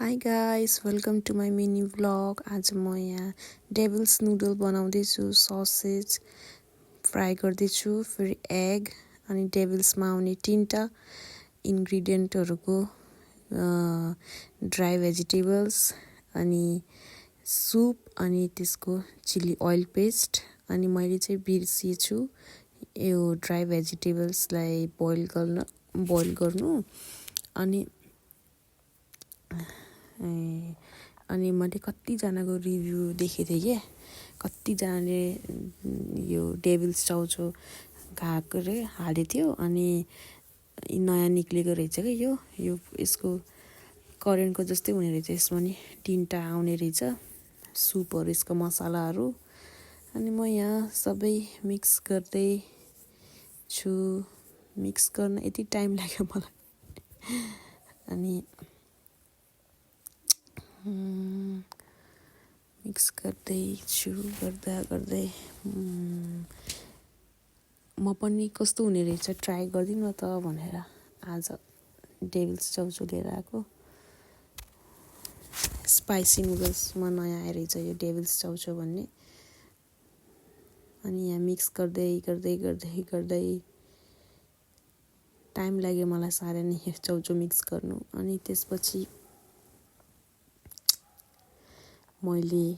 High guys, welcome to my mini vlog. आज म यहाँ डेभिल्स नुडल बनाउँदैछु। ससेज फ्राई गर्दैछु, फेरि एग अनि डेभिल्समा आउने 3टा इन्ग्रिडियन्टहरूको ड्राई भेजिटेबल्स अनि सुप अनि त्यसको चिली ओइल पेस्ट। अनि मैले चाहिँ बिर्सिएछु यो ड्राई भेजिटेबल्सलाई बोइल गर्नु अनि मैले कतिजनाको रिभ्यू देखेको थिएँ क्या, कतिजनाले यो डेभिल्स चाउचाउ खाएको रे हालेको थियो अनि नयाँ निक्लेको रहेछ क्या यो यसको करेन्टको जस्तै हुने रहेछ। यसमा नि 3टा आउने रहेछ सुपहरू, यसको मसलाहरू। अनि म यहाँ सबै मिक्स गर्दैछु। मिक्स गर्न यति टाइम लाग्यो मलाई। अनि मिक्स गर्दैछु गर्दै म पनि कस्तो हुने रहेछ ट्राई गरिदिउँ न त भनेर आज डेभिल्स चाउचाउ लिएर आएको। स्पाइसी नुडल्समा नयाँ आएर रहेछ यो डेभिल्स चाउचाउ भन्ने। अनि यहाँ मिक्स गर्दै टाइम लाग्यो मलाई साह्रै नै यो चाउचाउ मिक्स गर्नु। अनि त्यसपछि मैले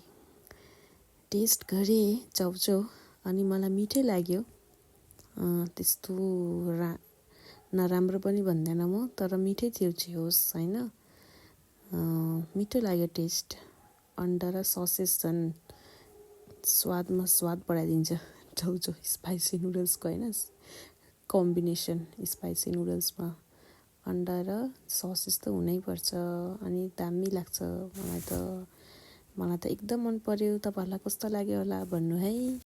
टेस्ट गरेँ चाउचाउ अनि मलाई मिठै लाग्यो। त्यस्तो नराम्रो पनि भन्दैन म, तर मिठै थियो जे होस् होइन। मिठो लाग्यो टेस्ट। अन्डा र ससेज झन् स्वादमा स्वाद बढाइदिन्छ चाउचाउ स्पाइसी नुडल्सको होइन। कम्बिनेसन स्पाइसी नुडल्समा अन्डा र ससेज त हुनैपर्छ अनि दामी लाग्छ। मलाई त एकदम मन पर्यो। तपाईँहरूलाई कस्तो लाग्यो होला भन्नु है।